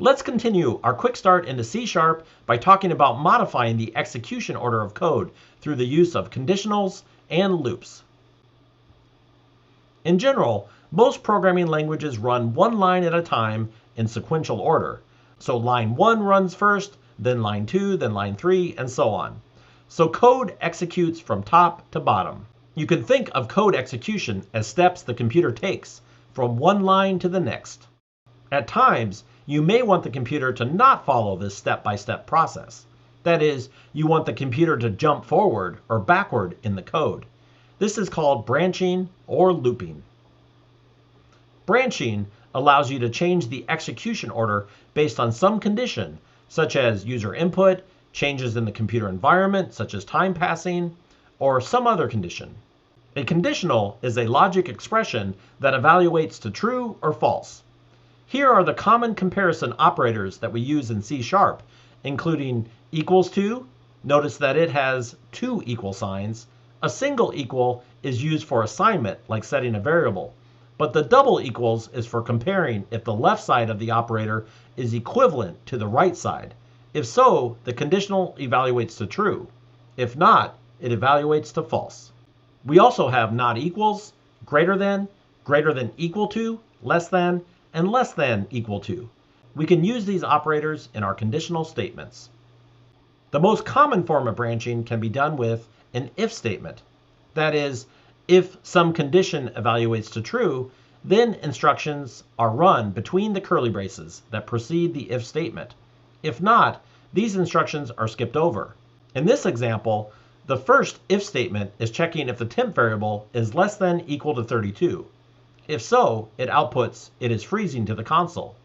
Let's continue our quick start into C# by talking about modifying the execution order of code through the use of conditionals and loops. In general, most programming languages run one line at a time in sequential order. So line 1 runs first, then line 2, then line 3, and so on. So code executes from top to bottom. You can think of code execution as steps the computer takes from one line to the next. At times, you may want the computer to not follow this step-by-step process. That is, you want the computer to jump forward or backward in the code. This is called branching or looping. Branching allows you to change the execution order based on some condition, such as user input, changes in the computer environment, such as time passing, or some other condition. A conditional is a logic expression that evaluates to true or false. Here are the common comparison operators that we use in C#, including equals to. Notice that it has two equal signs. A single equal is used for assignment, like setting a variable. But the double equals is for comparing if the left side of the operator is equivalent to the right side. If so, the conditional evaluates to true. If not, it evaluates to false. We also have not equals, greater than equal to, less than, and less than equal to. We can use these operators in our conditional statements. The most common form of branching can be done with an if statement. That is, if some condition evaluates to true, then instructions are run between the curly braces that precede the if statement. If not, these instructions are skipped over. In this example, the first if statement is checking if the temp variable is less than equal to 32. If so, it outputs it is freezing to the console.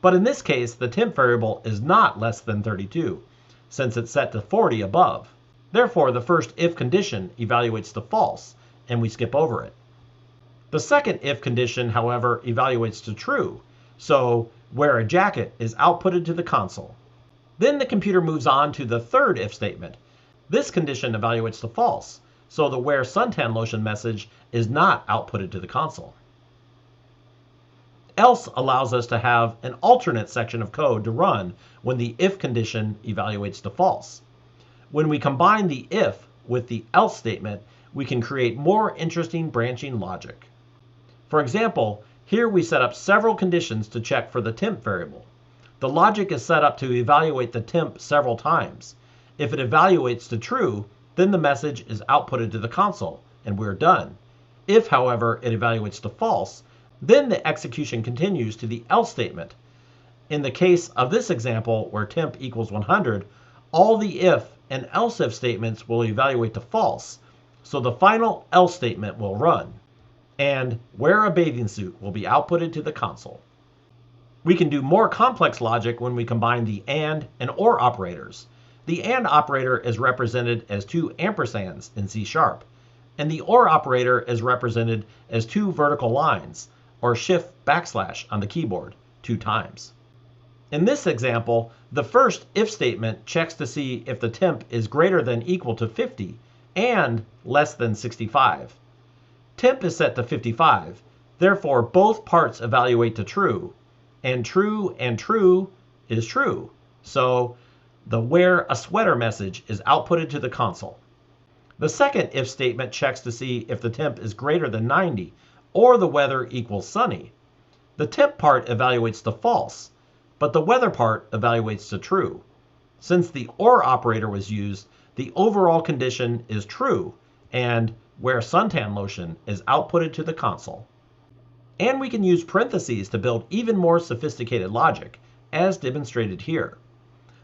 But in this case, the temp variable is not less than 32, since it's set to 40 above. Therefore, the first if condition evaluates to false, and we skip over it. The second if condition, however, evaluates to true, so wear a jacket is outputted to the console. Then the computer moves on to the third if statement. This condition evaluates to false, so the wear suntan lotion message is not outputted to the console. Else allows us to have an alternate section of code to run when the if condition evaluates to false. When we combine the if with the else statement, we can create more interesting branching logic. For example, here we set up several conditions to check for the temp variable. The logic is set up to evaluate the temp several times. If it evaluates to true, then the message is outputted to the console, and we're done. If, however, it evaluates to false, then the execution continues to the else statement. In the case of this example, where temp equals 100, all the if and else if statements will evaluate to false, so the final else statement will run, and wear a bathing suit will be outputted to the console. We can do more complex logic when we combine the and or operators. The and operator is represented as two ampersands in C#, and the or operator is represented as two vertical lines, or shift backslash on the keyboard 2 times. In this example, the first if statement checks to see if the temp is greater than equal to 50 and less than 65. Temp is set to 55, therefore both parts evaluate to true, and true is true. So the wear a sweater message is outputted to the console. The second if statement checks to see if the temp is greater than 90 or the weather equals sunny. The temp part evaluates to false, but the weather part evaluates to true. Since the or operator was used, the overall condition is true, and wear suntan lotion is outputted to the console. And we can use parentheses to build even more sophisticated logic, as demonstrated here.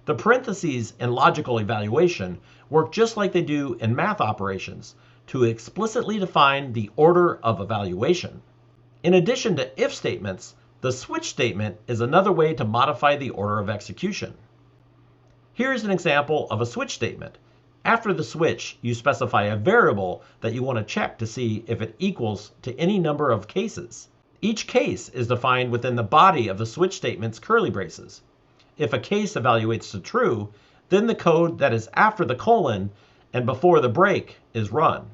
The parentheses in logical evaluation work just like they do in math operations to explicitly define the order of evaluation. In addition to if statements, the switch statement is another way to modify the order of execution. Here's an example of a switch statement. After the switch, you specify a variable that you want to check to see if it equals to any number of cases. Each case is defined within the body of the switch statement's curly braces. If a case evaluates to true, then the code that is after the colon and before the break is run.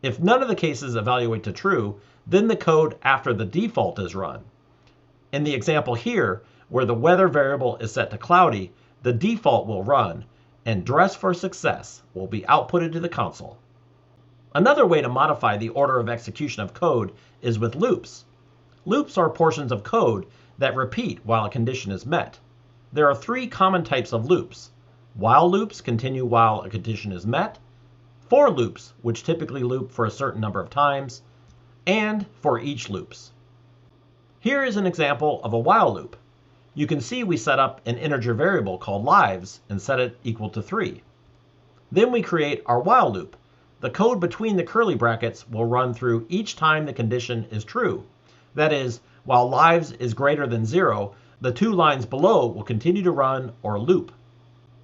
If none of the cases evaluate to true, then the code after the default is run. In the example here, where the weather variable is set to cloudy, the default will run, and dress for success will be outputted to the console. Another way to modify the order of execution of code is with loops. Loops are portions of code that repeat while a condition is met. There are three common types of loops. While loops continue while a condition is met, for loops, which typically loop for a certain number of times, and for each loops. Here is an example of a while loop. You can see we set up an integer variable called lives and set it equal to 3. Then we create our while loop. The code between the curly brackets will run through each time the condition is true. That is, while lives is greater than 0, the two lines below will continue to run or loop.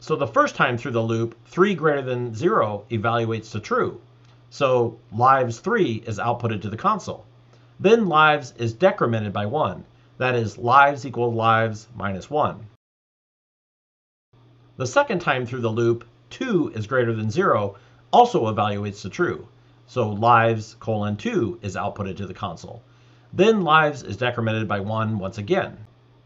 So the first time through the loop, 3 greater than 0 evaluates to true. So lives 3 is outputted to the console. Then lives is decremented by 1. That is, lives equals lives minus 1. The second time through the loop, 2 is greater than 0, also evaluates to true. So lives colon 2 is outputted to the console. Then lives is decremented by 1 once again.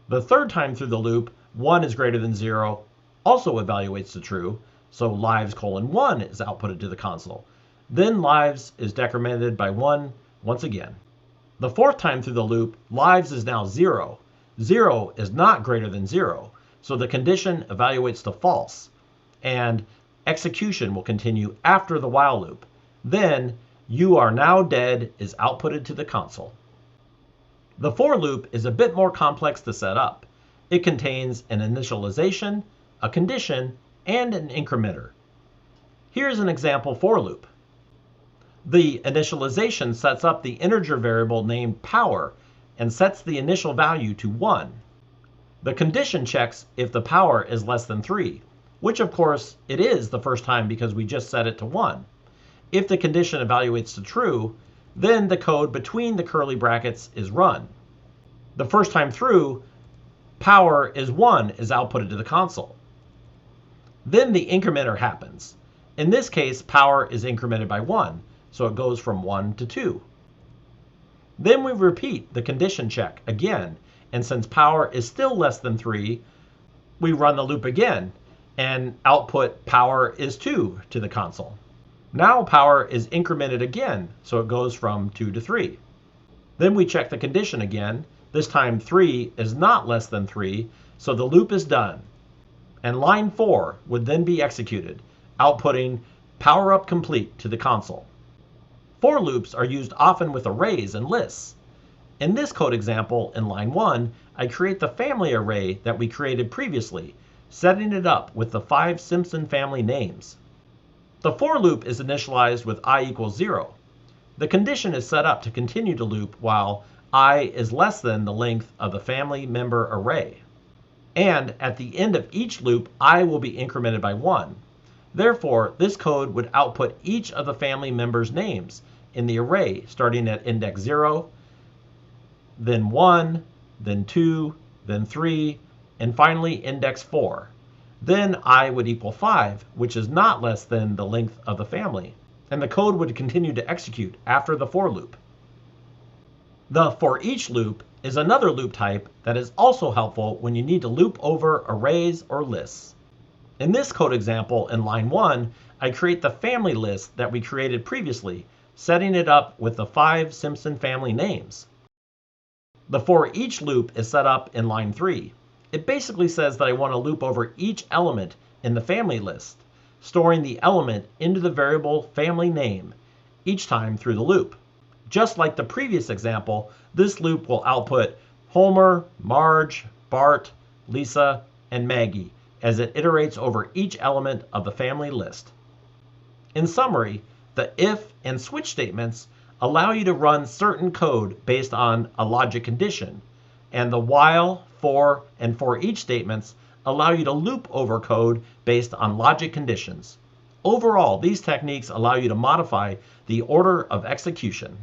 The third time through the loop, 1 is greater than 0, also evaluates to true. So lives colon 1 is outputted to the console. Then lives is decremented by 1 once again. The fourth time through the loop, lives is now 0. 0 is not greater than 0, so the condition evaluates to false, and execution will continue after the while loop. Then, you are now dead is outputted to the console. The for loop is a bit more complex to set up. It contains an initialization, a condition, and an incrementer. Here's an example for loop. The initialization sets up the integer variable named power and sets the initial value to 1. The condition checks if the power is less than 3, which of course it is the first time because we just set it to 1. If the condition evaluates to true, then the code between the curly brackets is run. The first time through, power is 1 is outputted to the console. Then the incrementer happens. In this case, power is incremented by 1. So it goes from 1 to 2. Then we repeat the condition check again, and since power is still less than 3, we run the loop again, and output power is 2 to the console. Now power is incremented again, so it goes from 2 to 3. Then we check the condition again. This time 3 is not less than 3, so the loop is done. And line 4 would then be executed, outputting power up complete to the console. For loops are used often with arrays and lists. In this code example, in line 1, I create the family array that we created previously, setting it up with the 5 Simpson family names. The for loop is initialized with I equals 0. The condition is set up to continue to loop while I is less than the length of the family member array. And at the end of each loop, I will be incremented by 1. Therefore, this code would output each of the family members' names in the array, starting at index 0, then 1, then 2, then 3, and finally index 4. Then I would equal 5, which is not less than the length of the family, and the code would continue to execute after the for loop. The for each loop is another loop type that is also helpful when you need to loop over arrays or lists. In this code example, in line 1, I create the family list that we created previously, setting it up with the 5 Simpson family names. The for each loop is set up in line 3. It basically says that I want to loop over each element in the family list, storing the element into the variable family name each time through the loop. Just like the previous example, this loop will output Homer, Marge, Bart, Lisa, and Maggie as it iterates over each element of the family list. In summary, the if and switch statements allow you to run certain code based on a logic condition, and the while, for, and for each statements allow you to loop over code based on logic conditions. Overall, these techniques allow you to modify the order of execution.